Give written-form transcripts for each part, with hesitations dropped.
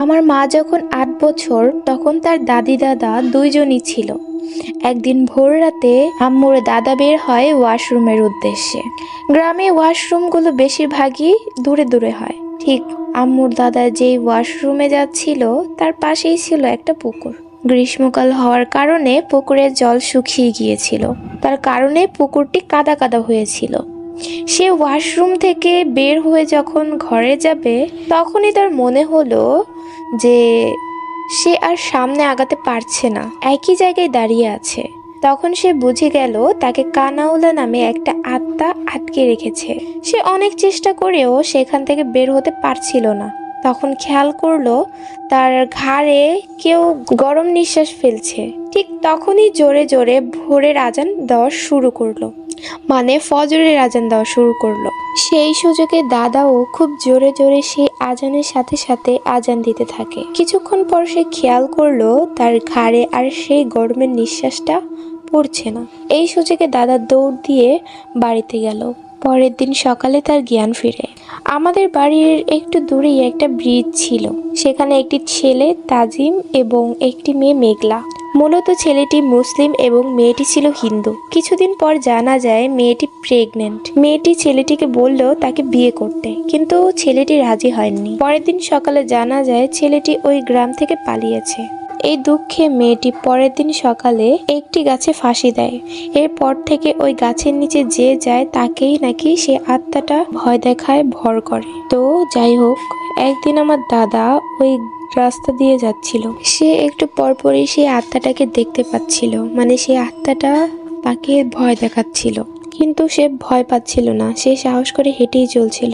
আমার মা যখন ৮ বছর তখন তার দাদি দাদা দুইজনই ছিল। একদিন ভোর রাতে আম্মুর দাদা বের হয় ওয়াশরুমের উদ্দেশ্যে। গ্রামে ওয়াশরুমগুলো বেশিরভাগই দূরে দূরে হয়। ঠিক আম্মুর দাদা যেই ওয়াশরুমে যাচ্ছিল তার পাশেই ছিল একটা পুকুর। গ্রীষ্মকাল হওয়ার কারণে পুকুরের জল শুকিয়ে গিয়েছিল, তার কারণে পুকুরটি কাদা কাদা হয়েছিল। সে ওয়াশরুম থেকে বের হয়ে যখন ঘরে যাবে তখনই তার মনে হলো যে সে আর সামনে আগাতে পারছে না, একই জায়গায় দাঁড়িয়ে আছে। তখন সে বুঝে গেল তাকে কানাউলা নামে একটা আত্মা আটকে রেখেছে। সে অনেক চেষ্টা করেও সেখান থেকে বের হতে পারছিল না। তখন খেয়াল করলো তার ঘাড়ে কেউ গরম নিঃশ্বাস ফেলছে। ঠিক তখনই জোরে জোরে ভোরের আজান দেওয়া শুরু করলো, মানে ফজরের আজান দেওয়া শুরু করলো। সেই সুযোগে দাদাও খুব জোরে জোরে সেই আজানের সাথে সাথে আজান দিতে থাকে। কিছুক্ষণ পর সে খেয়াল করলো তার ঘাড়ে আর সেই গরমের নিঃশ্বাসটা পড়ছে না। এই সুযোগে দাদা দৌড় দিয়ে বাড়িতে গেল। পরের দিন সকালে তার জ্ঞান ফিরে। আমাদের বাড়ির একটু দূরেই একটা ব্রিজ ছিল। সেখানে একটি ছেলে তাজিম এবং একটি মেয়ে মেঘলা। মূলত ছেলেটি মুসলিম এবং মেয়েটি ছিল হিন্দু। কিছুদিন পর জানা যায় মেয়েটি প্রেগনেন্ট। মেয়েটি ছেলেটিকে বলল তাকে বিয়ে করতে, কিন্তু ছেলেটি রাজি হয়নি। পরের দিন সকালে জানা যায় ছেলেটি ওই গ্রাম থেকে পালিয়েছে। এই দুঃখে মেয়েটি পরের দিন সকালে একটি গাছে ফাঁসি দেয়। এরপর থেকে ওই গাছের নিচে যে যায় তাকেই নাকি সে আত্মাটা ভয় দেখায়, ভর করে। তো যাই হোক, একদিন আমার দাদা ওই রাস্তা দিয়ে যাচ্ছিল। সে একটু পরপরই সেই আত্মাটাকে দেখতে পাচ্ছিল, মানে সেই আত্মাটা তাকে ভয় দেখাচ্ছিল, কিন্তু সে ভয় পাচ্ছিল না। সে সাহস করে হেঁটেই চলছিল।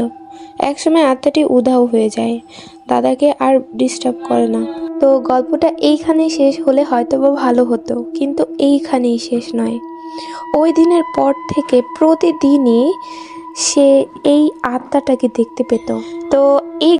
একসময় আত্মাটি উধাও হয়ে যায়, দাদাকে আর ডিস্টার্ব করে না। তো গল্পটা এইখানেই শেষ হলে হয়তোবা ভালো হতো, কিন্তু এইখানেই শেষ নয়। ওই দিনের পর থেকে প্রতিদিনই সে এই আত্মাটাকে দেখতে পেত। তো এই